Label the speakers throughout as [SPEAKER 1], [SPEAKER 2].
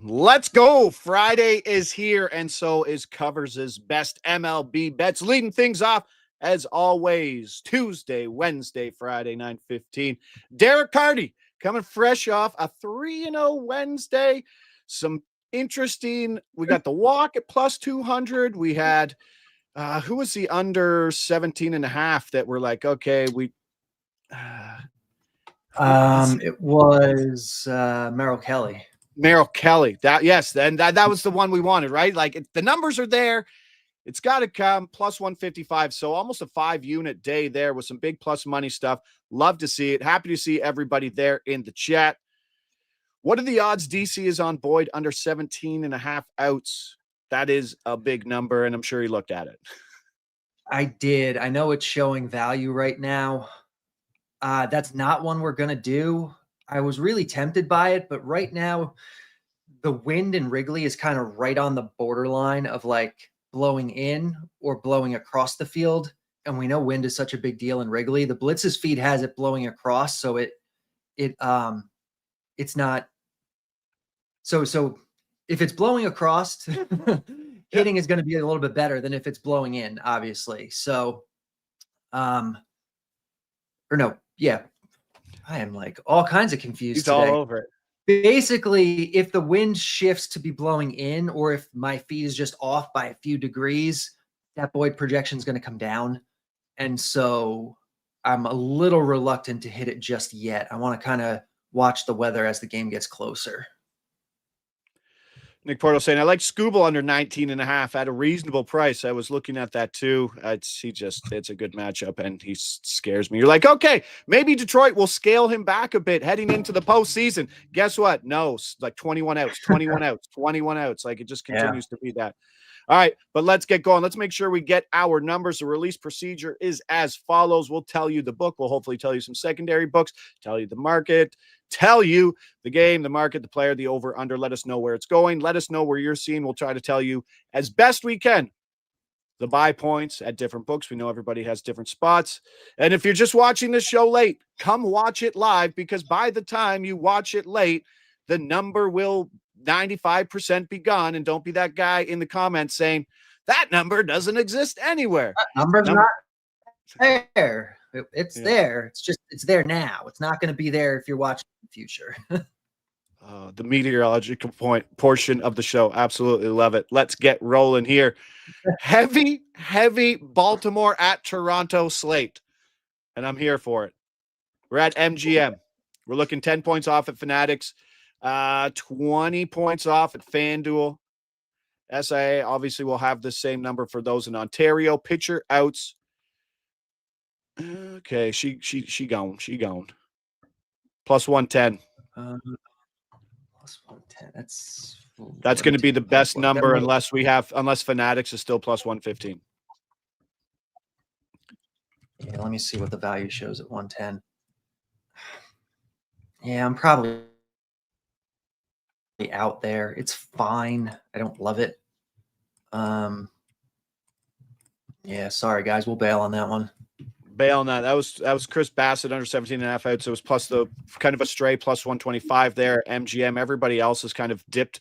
[SPEAKER 1] Let's go. Friday is here, and so is Covers' best MLB bets. Leading things off, as always, Tuesday, Wednesday, Friday, 9:15. Derek Carty coming fresh off a 3-0 Wednesday. Some interesting. We got the walk at plus 200. We had, who was the under 17.5 that we're like, okay, we.
[SPEAKER 2] It was Merrill Kelly.
[SPEAKER 1] Merrill Kelly. That was the one we wanted, right? Like the numbers are there. It's got to come plus 155. So almost a 5-unit day there with some big plus money stuff. Love to see it. Happy to see everybody there in the chat. What are the odds DC is on Boyd under 17.5 outs? That is a big number, and I'm sure he looked at it.
[SPEAKER 2] I did. I know it's showing value right now. That's not one we're going to do. I was really tempted by it, but right now the wind in Wrigley is kind of right on the borderline of like blowing in or blowing across the field. And we know wind is such a big deal in Wrigley. The Blitz's feed has it blowing across. So it's not. So if it's blowing across, hitting is going to be a little bit better than if it's blowing in, obviously. So, I am like all kinds of confused today.
[SPEAKER 1] All over it.
[SPEAKER 2] Basically, if the wind shifts to be blowing in, or if my feet is just off by a few degrees, that Boyd projection is going to come down. And so I'm a little reluctant to hit it just yet. I want to kind of watch the weather as the game gets closer.
[SPEAKER 1] Nick Porto saying, I like Scooble under 19.5 at a reasonable price. I was looking at that too. It's a good matchup, and he scares me. You're like, okay, maybe Detroit will scale him back a bit heading into the postseason. Guess what? No, like 21 outs. Like it just continues to be that. All right, but let's get going. Let's make sure we get our numbers. The release procedure is as follows. We'll tell you the book. We'll hopefully tell you some secondary books, tell you the market, tell you the game, the market, the player, the over, under. Let us know where it's going. Let us know where you're seeing. We'll try to tell you as best we can the buy points at different books. We know everybody has different spots. And if you're just watching this show late, come watch it live, because by the time you watch it late, the number will 95% be gone. And don't be that guy in the comments saying that number doesn't exist anywhere.
[SPEAKER 2] That number's not there. It's there. It's there now. It's not going to be there if you're watching in the future.
[SPEAKER 1] The meteorological portion of the show. Absolutely love it. Let's get rolling here. Heavy Baltimore at Toronto slate. And I'm here for it. We're at MGM. We're looking 10 points off at Fanatics. 20 points off at FanDuel. SIA obviously will have the same number for those in Ontario. Pitcher outs. Okay, she gone. Plus 110.
[SPEAKER 2] Plus 110.
[SPEAKER 1] That's going to be the best number unless Fanatics is still plus 115.
[SPEAKER 2] Yeah, let me see what the value shows at 110. Yeah, I'm probably out there. It's fine. I don't love it. Yeah, sorry guys, we'll bail on that one.
[SPEAKER 1] Bail on that. That was Chris Bassett under 17.5 outs. It was plus the kind of a stray plus 125 there. MGM. Everybody else has kind of dipped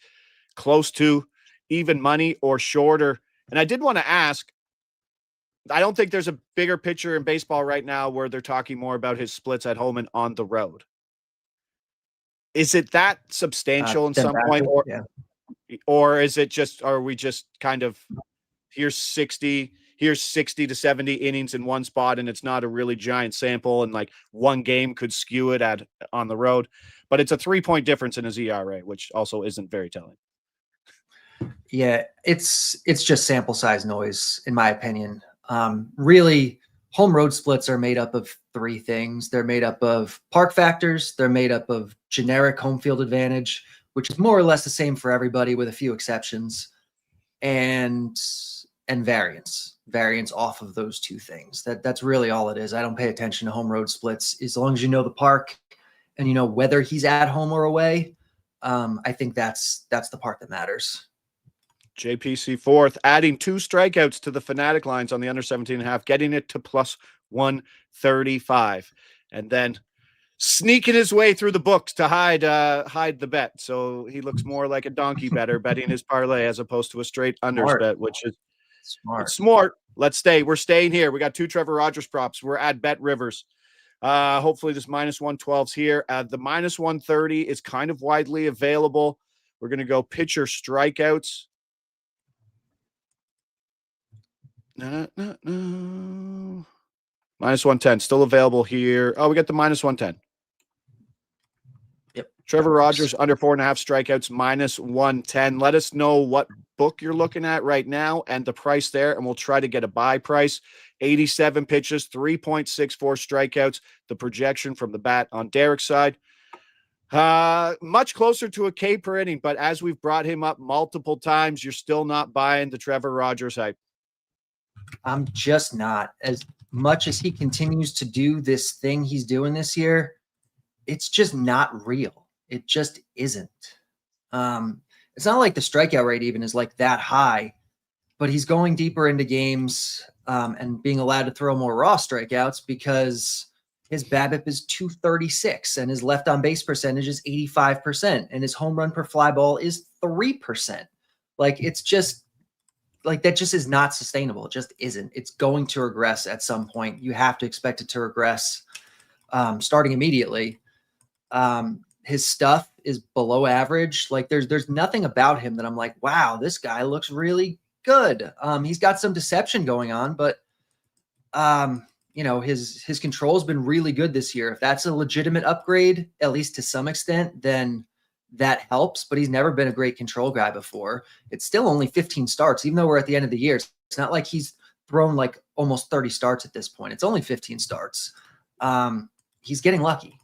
[SPEAKER 1] close to even money or shorter. And I did want to ask, I don't think there's a bigger pitcher in baseball right now where they're talking more about his splits at home and on the road. Is it that substantial in some point, or is it just, are we just kind of here's 60 to 70 innings in one spot, and it's not a really giant sample, and like one game could skew it on the road, but it's a 3-point difference in his ERA, which also isn't very telling.
[SPEAKER 2] Yeah, it's just sample size noise, in my opinion. Really, home road splits are made up of 3 things. They're made up of park factors. They're made up of generic home field advantage, which is more or less the same for everybody with a few exceptions, and variance off of those 2 things. That's really all it is. I don't pay attention to home road splits. As long as you know the park and you know whether he's at home or away, I think that's the part that matters.
[SPEAKER 1] JPC fourth, adding 2 strikeouts to the Fanatic lines on the under 17.5, getting it to plus 135. And then sneaking his way through the books to hide the bet. So he looks more like a donkey better betting his parlay as opposed to a straight unders bet, which is
[SPEAKER 2] smart.
[SPEAKER 1] It's smart. Let's stay. We're staying here. We got 2 Trevor Rogers props. We're at Bet Rivers. Hopefully this minus 112's here. The minus 130 is kind of widely available. We're going to go pitcher strikeouts. No. Minus 110 still available here. Oh, we got the minus 110.
[SPEAKER 2] Yep.
[SPEAKER 1] Trevor Rogers under 4.5 strikeouts, minus 110. Let us know what book you're looking at right now and the price there, and we'll try to get a buy price. 87 pitches, 3.64 strikeouts. The projection from the bat on Derek's side. Much closer to a K per inning, but as we've brought him up multiple times, you're still not buying the Trevor Rogers hype.
[SPEAKER 2] I'm just not. As much as he continues to do this thing he's doing this year, it's just not real. It just isn't. It's not like the strikeout rate even is like that high, but he's going deeper into games and being allowed to throw more raw strikeouts because his BABIP is 236 and his left on base percentage is 85% and his home run per fly ball is 3%. Like, it's just like, that just is not sustainable. It just isn't. It's going to regress at some point. You have to expect it to regress starting immediately. His stuff is below average. Like, there's nothing about him that I'm like, wow, this guy looks really good. He's got some deception going on, but his control's been really good this year. If that's a legitimate upgrade, at least to some extent, then that helps, but he's never been a great control guy before. It's still only 15 starts, even though we're at the end of the year. It's not like he's thrown like almost 30 starts at this point. It's only 15 starts. He's getting lucky.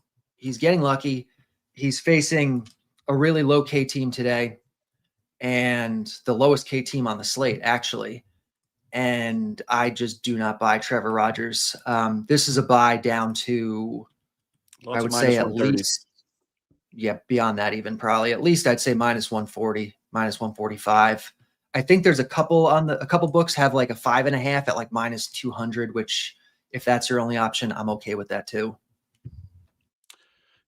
[SPEAKER 2] He's facing a really low K team today and the lowest K team on the slate, actually. And I just do not buy Trevor Rogers. This is a buy down to, I would say at least, beyond that even probably. At least I'd say minus 140, minus 145. I think there's a couple books have like a 5.5 at like minus 200, which if that's your only option, I'm okay with that too.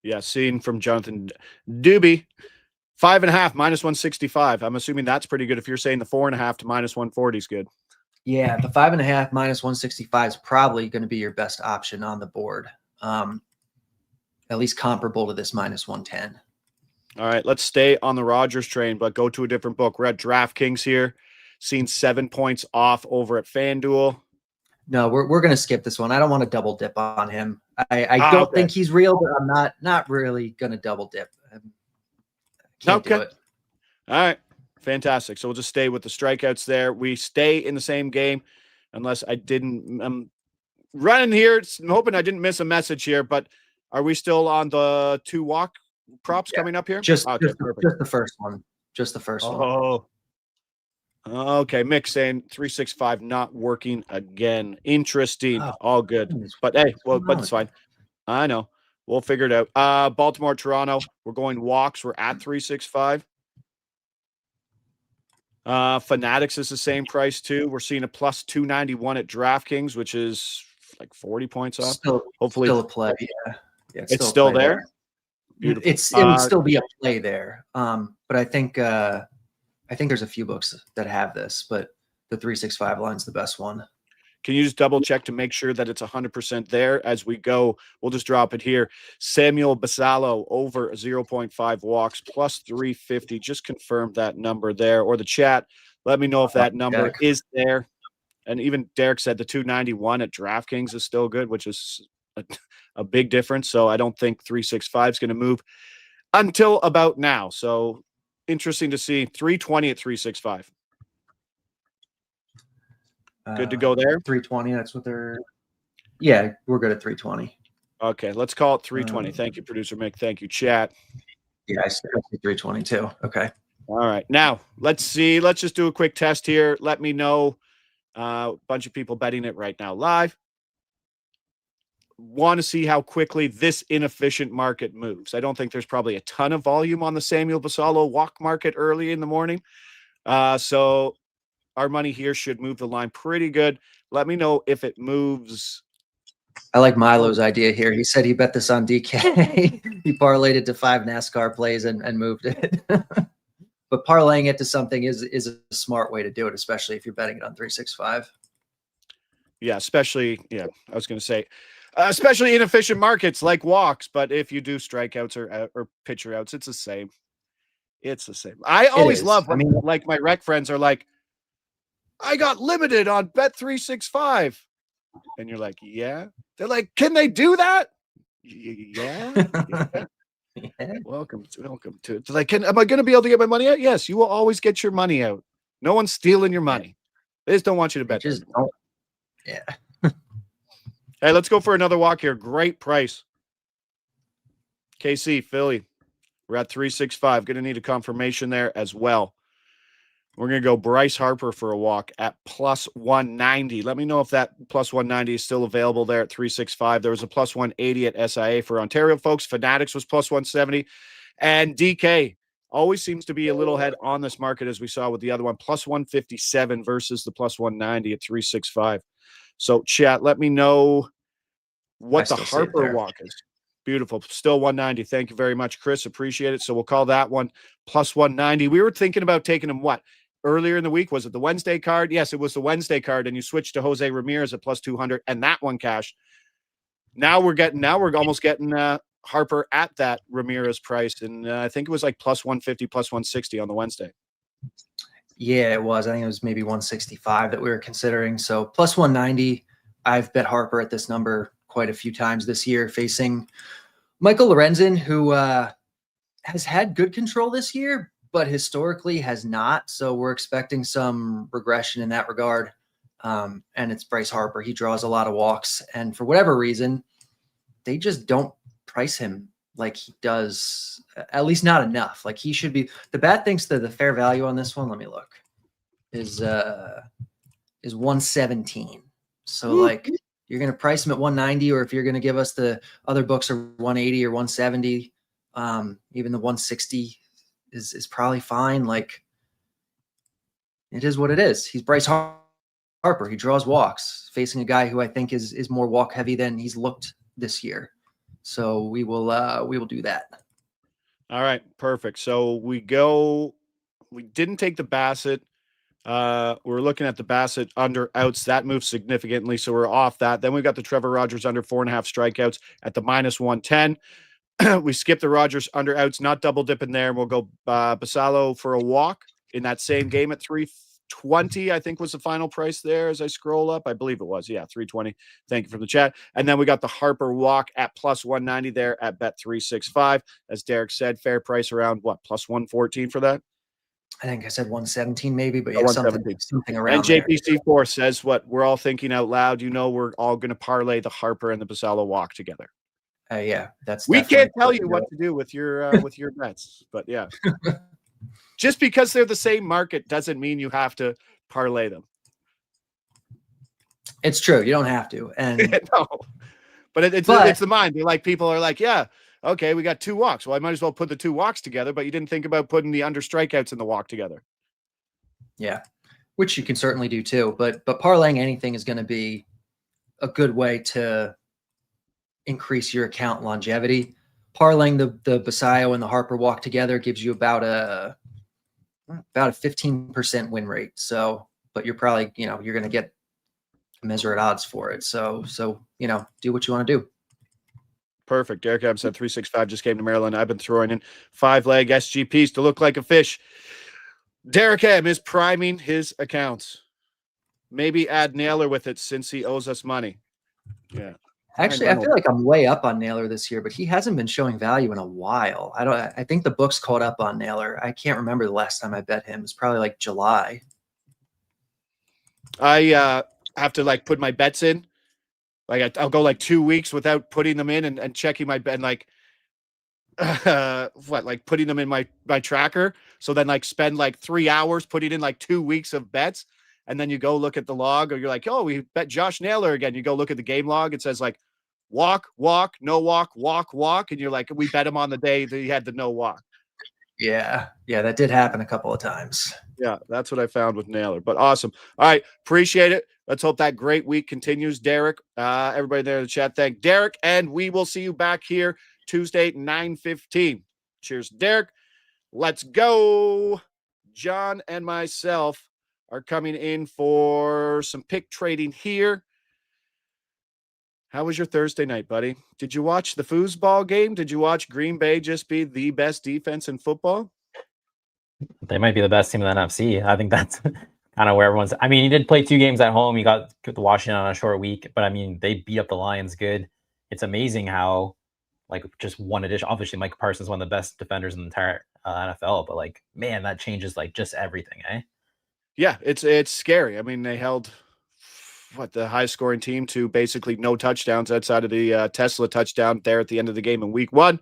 [SPEAKER 1] Yeah, seen from Jonathan Doobie. 5.5 minus 165. I'm assuming that's pretty good if you're saying the 4.5 to minus 140 is good.
[SPEAKER 2] Yeah, the 5.5 minus 165 is probably going to be your best option on the board. At least comparable to this minus 110.
[SPEAKER 1] All right, let's stay on the Rogers train, but go to a different book. We're at DraftKings here. Seen 7 points off over at FanDuel.
[SPEAKER 2] No, we're going to skip this one. I don't want to double dip on him. I don't think he's real, but I'm not really going to double dip. Can't do it.
[SPEAKER 1] All right. Fantastic. So we'll just stay with the strikeouts there. We stay in the same game unless I didn't. I'm running here. I'm hoping I didn't miss a message here, but are we still on the 2 walk props coming up here?
[SPEAKER 2] Just the first one. Just the first one.
[SPEAKER 1] Oh. Okay. Mick saying 365 not working again. Interesting. All good. But hey, but it's fine. I know. We'll figure it out. Baltimore, Toronto. We're going walks. We're at 365. Fanatics is the same price too. We're seeing a plus 291 at DraftKings, which is like 40 points off. Hopefully
[SPEAKER 2] still a play. Yeah,
[SPEAKER 1] it's still there.
[SPEAKER 2] Beautiful. It would still be a play there. But I think there's a few books that have this, but the 365 line's the best one.
[SPEAKER 1] Can you just double check to make sure that it's 100% there as we go? We'll just drop it here. Samuel Basalo over 0.5 walks plus 350. Just confirm that number there, or the chat. Let me know if that number is there. And even Derek said the 291 at DraftKings is still good, which is a big difference. So I don't think 365 is going to move until about now. So interesting to see 320 at 365. Good to go there.
[SPEAKER 2] 320. That's what they're. Yeah, we're good at 320.
[SPEAKER 1] Okay, let's call it 320. Thank you, producer Mick. Thank you, chat.
[SPEAKER 2] Yeah, I see 320 too. Okay.
[SPEAKER 1] All right. Now let's see. Let's just do a quick test here. Let me know. A bunch of people betting it right now live. Want to see how quickly this inefficient market moves. I don't think there's probably a ton of volume on the Samuel Basalo walk market early in the morning. So our money here should move the line pretty good. Let me know if it moves
[SPEAKER 2] I like Milo's idea here. He said he bet this on DK. He parlayed it to 5 NASCAR plays and moved it. But parlaying it to something is a smart way to do it, especially if you're betting it on 365.
[SPEAKER 1] Yeah, especially, I was going to say, especially inefficient markets like walks. But if you do strikeouts or pitcher outs, it's the same. It's the same. I always love when like my rec friends are like, I got limited on Bet365. And you're like, yeah. They're like, can they do that? Yeah. Yeah. Welcome to it. Like, am I going to be able to get my money out? Yes, you will always get your money out. No one's stealing your money. They just don't want you to bet.
[SPEAKER 2] Just don't. Yeah.
[SPEAKER 1] Hey, let's go for another walk here. Great price. KC, Philly. We're at 365. Going to need a confirmation there as well. We're going to go Bryce Harper for a walk at plus 190. Let me know if that plus 190 is still available there at 365. There was a plus 180 at SIA for Ontario folks. Fanatics was plus 170. And DK always seems to be a little head on this market, as we saw with the other one, plus 157 versus the plus 190 at 365. So, chat, let me know what the Harper walk is. Beautiful. Still 190. Thank you very much, Chris. Appreciate it. So we'll call that one plus 190. We were thinking about taking him earlier in the week. Was it the Wednesday card? Yes, it was the Wednesday card. And you switched to Jose Ramirez at plus 200 and that one cashed. Now we're almost getting Harper at that Ramirez price. And I think it was like plus 150, plus 160 on the Wednesday.
[SPEAKER 2] Yeah, it was. I think it was maybe 165 that we were considering. So plus 190. I've bet Harper at this number quite a few times this year, facing Michael Lorenzen, who has had good control this year, but historically has not. So we're expecting some regression in that regard. And it's Bryce Harper. He draws a lot of walks. And for whatever reason, they just don't price him like he does, at least not enough. Like he should be. The bat thinks that the fair value on this one, let me look, is 117. So like you're going to price him at 190, or if you're going to give us the other books are 180 or 170, even the 160 is probably fine. Like it is what it is. He's Bryce Harper. He draws walks, facing a guy who I think is more walk heavy than he's looked this year. So we will do that.
[SPEAKER 1] All right, perfect. So we didn't take the Bassett. We're looking at the Bassett under outs. That moves significantly, so we're off that. Then we got the Trevor Rogers under 4.5 strikeouts at the minus 110. We skip the Rogers under outs, not double dipping there. We'll go Basalo for a walk in that same game at 320, I think was the final price there as I scroll up. I believe it was. Yeah, 320. Thank you for the chat. And then we got the Harper walk at plus 190 there at bet 365. As Derek said, fair price around plus 114 for that?
[SPEAKER 2] I think I said 117 maybe, but yeah, something around.
[SPEAKER 1] And JPC4 says what we're all thinking out loud. We're all going to parlay the Harper and the Basalo walk together.
[SPEAKER 2] Yeah,
[SPEAKER 1] we can't tell you what to do with your bets, but yeah. Just because they're the same market doesn't mean you have to parlay them.
[SPEAKER 2] It's true. You don't have to. And
[SPEAKER 1] no. But it's the mind. People are like, yeah, okay, we got 2 walks. Well, I might as well put the 2 walks together, but you didn't think about putting the under strikeouts and the walk together.
[SPEAKER 2] Yeah, which you can certainly do too. But parlaying anything is going to be a good way to increase your account longevity. Parlaying the Basalo and the Harper walk together gives you about a 15% win rate. So, but you're probably, you're going to get commensurate odds for it. So, do what you want to do.
[SPEAKER 1] Perfect. Derek Adams said 365 just came to Maryland. I've been throwing in 5-leg SGPs to look like a fish. Derek M is priming his accounts. Maybe add Naylor with it since he owes us money. Yeah.
[SPEAKER 2] Actually, I feel like I'm way up on Naylor this year, but he hasn't been showing value in a while. I think the book's caught up on Naylor. I can't remember the last time I bet him. It's probably like July.
[SPEAKER 1] I have to put my bets in. I'll go 2 weeks without putting them in and checking my bet, putting them in my tracker. So then spend 3 hours putting in 2 weeks of bets. And then you go look at the log, or you're like, oh, we bet Josh Naylor again. You go look at the game log. It says walk, no walk, walk. And you're like, we bet him on the day that he had the no walk.
[SPEAKER 2] Yeah, that did happen a couple of times.
[SPEAKER 1] Yeah, that's what I found with Naylor. But awesome. All right, appreciate it. Let's hope that great week continues, Derek. Everybody there in the chat, thank Derek, and we will see you back here Tuesday, 9:15. Cheers, Derek. Let's go. John and myself are coming in for some pick trading here. How was your Thursday night, buddy? Did you watch the foosball game? Did you watch Green Bay just be the best defense in football?
[SPEAKER 3] They might be the best team in the NFC. I think that's kind of where everyone's. I mean, he did play 2 games at home. He got the Washington on a short week, but I mean, they beat up the Lions good. It's amazing how, like, just one addition. Obviously, Mike Parsons is one of the best defenders in the entire NFL, but like, man, that changes like just everything, eh?
[SPEAKER 1] Yeah, it's scary. I mean, they held the high scoring team to basically no touchdowns outside of the Tesla touchdown there at the end of the game in week 1.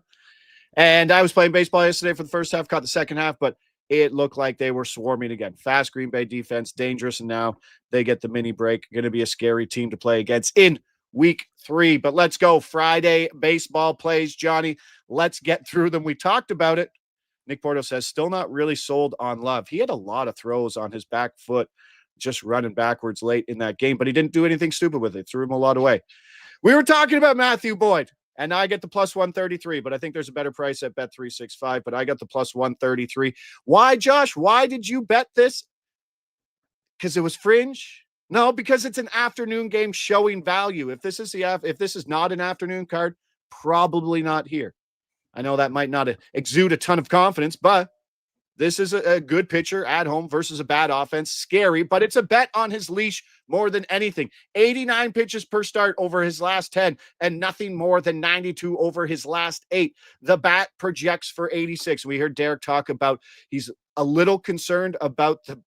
[SPEAKER 1] And I was playing baseball yesterday for the first half, caught the second half, but it looked like they were swarming again. Fast Green Bay defense, dangerous, and now they get the mini break. Going to be a scary team to play against in week 3. But let's go. Friday baseball plays, Johnny. Let's get through them. We talked about it. Nick Porto says, still not really sold on Love. He had a lot of throws on his back foot, just running backwards late in that game, but he didn't do anything stupid with it. Threw him a lot away. We were talking about Matthew Boyd. And I get the plus 133, but I think there's a better price at Bet365, but I got the plus 133. Why, Josh? Why did you bet this? Because it was fringe? No, because it's an afternoon game showing value. If this is not an afternoon card, probably not here. I know that might not exude a ton of confidence, but this is a good pitcher at home versus a bad offense. Scary, but it's a bet on his leash more than anything. 89 pitches per start over his last 10 and nothing more than 92 over his last 8. The bat projects for 86. We heard Derek talk about he's a little concerned about the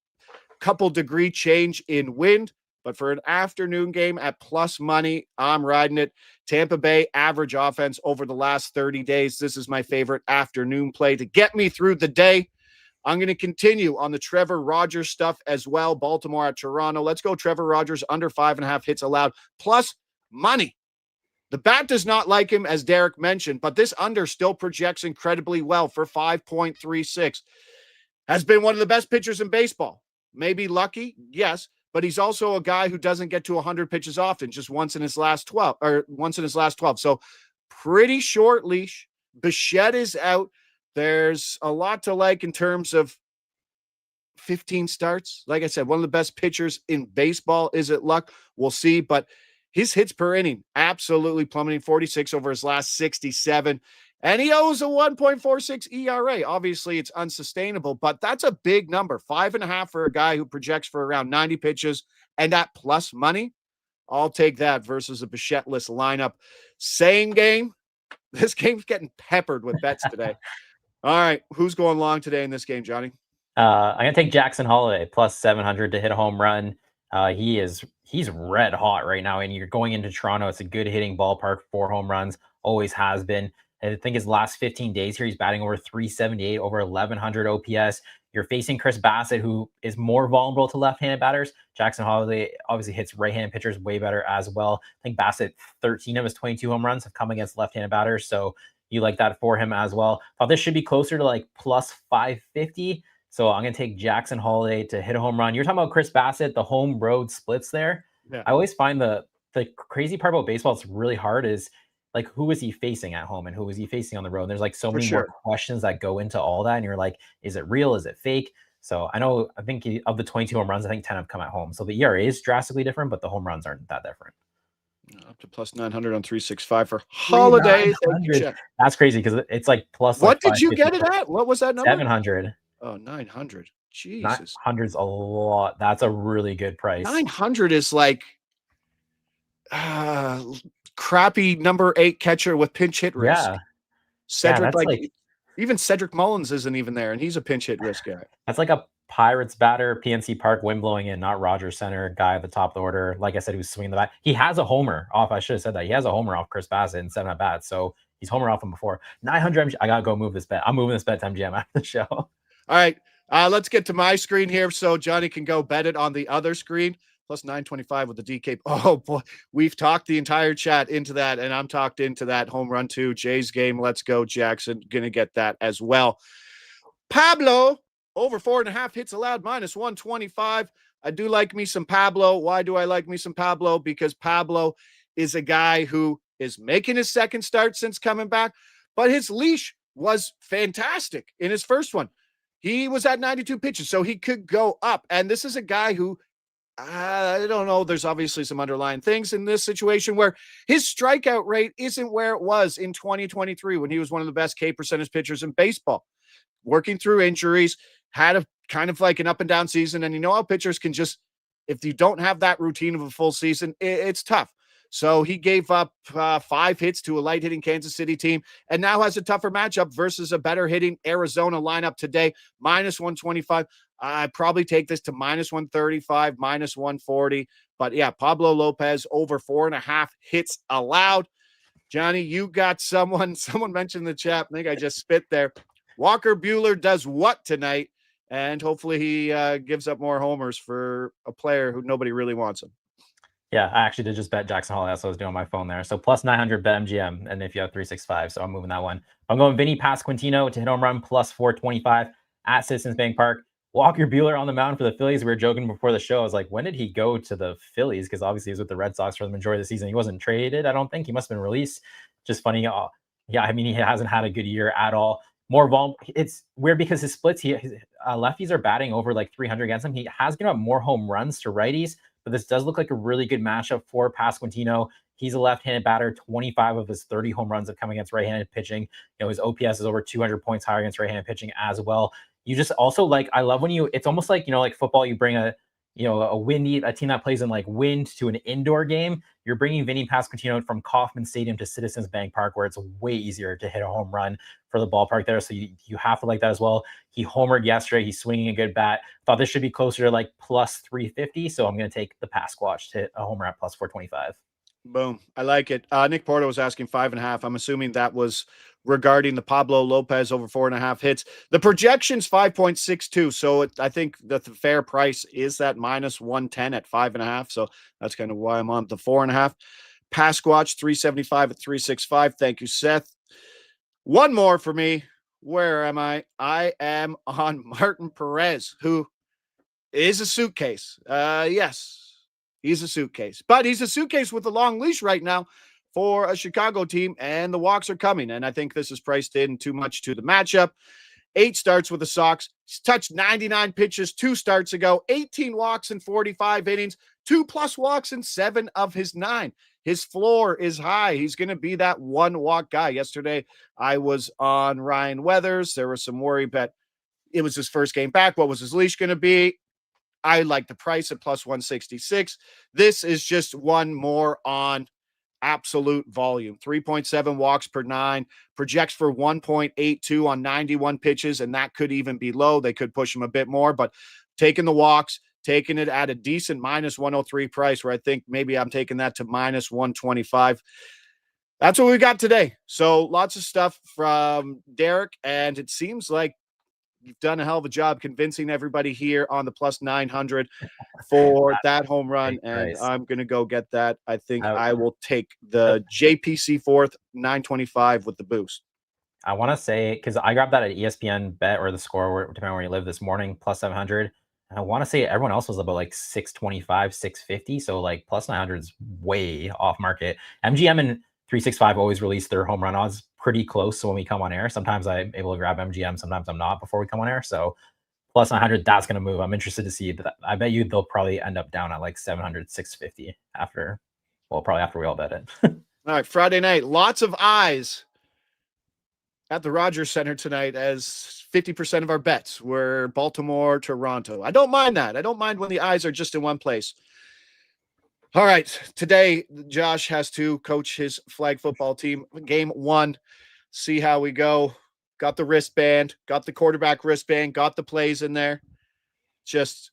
[SPEAKER 1] couple degree change in wind, but for an afternoon game at plus money, I'm riding it. Tampa Bay average offense over the last 30 days. This is my favorite afternoon play to get me through the day. I'm going to continue on the Trevor Rogers stuff as well. Baltimore at Toronto. Let's go Trevor Rogers under 5.5 hits allowed plus money. The bat does not like him, as Derek mentioned, but this under still projects incredibly well for 5.36. Has been one of the best pitchers in baseball. Maybe lucky, yes, but he's also a guy who doesn't get to 100 pitches often, just once in his last 12. So pretty short leash. Bichette is out. There's a lot to like in terms of 15 starts. Like I said, one of the best pitchers in baseball. Is it luck? We'll see. But his hits per inning, absolutely plummeting, 46 over his last 67. And he owes a 1.46 ERA. Obviously, it's unsustainable, but that's a big number. 5.5 for a guy who projects for around 90 pitches. And at plus money, I'll take that versus a Bichette-less lineup. Same game. This game's getting peppered with bets today. All right, who's going long today in this game, Johnny?
[SPEAKER 3] I'm gonna take Jackson Holiday plus 700 to hit a home run. He's red hot right now, and you're going into Toronto. It's a good hitting ballpark. 4 home runs, always has been. I think his last 15 days here, he's batting over 378, over 1100 OPS. You're facing Chris Bassett, who is more vulnerable to left-handed batters. Jackson Holiday obviously hits right-handed pitchers way better as well. I think Bassett, 13 of his 22 home runs have come against left-handed batters, so you like that for him as well. Thought this should be closer to like plus 550. So I'm going to take Jackson Holiday to hit a home run. You're talking about Chris Bassett, the home road splits there. Yeah. I always find the crazy part about baseball, it's really hard, is like, who is he facing at home and who is he facing on the road? And there's like so many more questions that go into all that. And you're like, is it real? Is it fake? So I think of the 22 home runs, I think 10 have come at home. So the ERA is drastically different, but the home runs aren't that different.
[SPEAKER 1] Up to plus 900 on 365 for Holiday.
[SPEAKER 3] That's crazy because it's like plus.
[SPEAKER 1] What did you get it at? What was that number?
[SPEAKER 3] 700.
[SPEAKER 1] Oh, 900. Jesus.
[SPEAKER 3] 900's a lot. That's a really good price.
[SPEAKER 1] 900 is like crappy number 8 catcher with pinch hit risk.
[SPEAKER 3] Yeah.
[SPEAKER 1] Cedric, like even Cedric Mullins isn't even there, and he's a pinch hit risk guy.
[SPEAKER 3] That's like a Pirates batter, PNC Park, wind blowing in, not Rogers Center guy at the top of the order. Like I said, he was swinging the bat. He has a homer off. I should have said that. He has a homer off Chris Bassett in 7 at bats. So he's homer off him before. 900. I got to go move this bet. I'm moving this bet to MGM after the show.
[SPEAKER 1] All right. Let's get to my screen here so Johnny can go bet it on the other screen. Plus 925 with the DK. Oh, boy. We've talked the entire chat into that, and I'm talked into that home run too. Jay's game. Let's go, Jackson. Going to get that as well. Pablo over 4.5 hits allowed -125. I do like me some Pablo. Why do I like me some Pablo? Because Pablo is a guy who is making his second start since coming back, but his leash was fantastic in his first one. He was at 92 pitches, so he could go up. And this is a guy who, I don't know, there's obviously some underlying things in this situation where his strikeout rate isn't where it was in 2023 when he was one of the best K percentage pitchers in baseball. Working through injuries, had a kind of like an up and down season. And you know how pitchers can just, if you don't have that routine of a full season, it's tough. So he gave up 5 hits to a light hitting Kansas City team and now has a tougher matchup versus a better hitting Arizona lineup today, -125. I probably take this to -135, -140. But yeah, Pablo Lopez over 4.5 hits allowed. Johnny, you got someone mentioned in the chat. I think I just spit there. Walker Buehler does what tonight? And hopefully he gives up more homers for a player who nobody really wants him.
[SPEAKER 3] Yeah, I actually did just bet Jackson Holiday. That's what I was doing on my phone there. So +900 bet MGM, and if you have 365, so I'm moving that one. I'm going Vinny Pasquantino to hit home run +425 at Citizens Bank Park. Walker Buehler on the mound for the Phillies. We were joking before the show. I was like, when did he go to the Phillies? Because obviously he was with the Red Sox for the majority of the season. He wasn't traded, I don't think. He must have been released. Just funny. Yeah, I mean, he hasn't had a good year at all. More volume. It's weird because his splits, his lefties are batting over like 300 against him. He has given up more home runs to righties, but this does look like a really good matchup for Pasquantino. He's a left-handed batter. 25 of his 30 home runs have come against right-handed pitching. You know, his OPS is over 200 points higher against right-handed pitching as well. You just also like, I love when it's almost like, like football, you bring a team that plays in like wind to an indoor game. You're bringing Vinny Pasquantino from Kauffman Stadium to Citizens Bank Park, where it's way easier to hit a home run for the ballpark there. So you have to like that as well. He homered yesterday. He's swinging a good bat. Thought this should be closer to like +350. So I'm going to take the Pasquatch to hit a homer at +425.
[SPEAKER 1] Boom. I like it. Nick Porter was asking 5.5. I'm assuming that was regarding the Pablo Lopez over 4.5 hits. The projection's 5.62. So I think that the fair price is that -110 at 5.5. So that's kind of why I'm on the 4.5. Pasquatch 375 at 365. Thank you, Seth. One more for me. Where am I? I am on Martin Perez, who is a suitcase. Yes. He's a suitcase, but he's a suitcase with a long leash right now for a Chicago team, and the walks are coming. And I think this is priced in too much to the matchup. 8 starts with the Sox. He's touched 99 pitches 2 starts ago, 18 walks in 45 innings, 2+ walks in 7 of his 9. His floor is high. He's going to be that 1-walk guy. Yesterday, I was on Ryan Weathers. There was some worry, but it was his first game back. What was his leash going to be? I like the price at +166. This is just one more on absolute volume. 3.7 walks per 9, projects for 1.82 on 91 pitches, and that could even be low. They could push him a bit more, but taking the walks, taking it at a decent -103 price, where I think maybe I'm taking that to -125. That's what we got today. So lots of stuff from Derek, and it seems like you've done a hell of a job convincing everybody here on the +900 for that home run, and I'm going to go get that. I think I will take the JPC fourth 925 with the boost.
[SPEAKER 3] I want to say, because I grabbed that at ESPN Bet or the score, depending on where you live this morning, +700. And I want to say everyone else was about like 625, 650. So like +900 is way off market. MGM and 365 always release their home run odds pretty close. So when we come on air, sometimes I'm able to grab MGM, sometimes I'm not before we come on air. So +900, that's going to move. I'm interested to see that. I bet you they'll probably end up down at like 700, 650 probably after we all bet it.
[SPEAKER 1] All right, Friday night, lots of eyes at the Rogers Center tonight, as 50% of our bets were Baltimore, Toronto. I don't mind that. I don't mind when the eyes are just in one place. All right, today Josh has to coach his flag football team. Game 1, see how we go. Got the wristband, got the quarterback wristband, got the plays in there. Just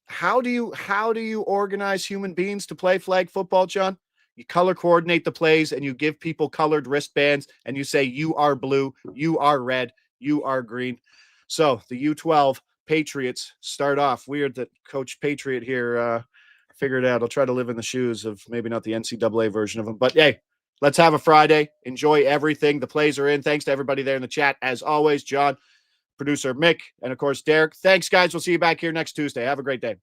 [SPEAKER 1] how do you organize human beings to play flag football, John? You color coordinate the plays and you give people colored wristbands and you say, you are blue, you are red, you are green. So the U12 Patriots start off. Weird that Coach Patriot here figured out. I'll try to live in the shoes of maybe not the NCAA version of them, but hey, let's have a Friday. Enjoy everything. The plays are in. Thanks to everybody there in the chat. As always, John, producer Mick, and of course, Derek. Thanks, guys. We'll see you back here next Tuesday. Have a great day.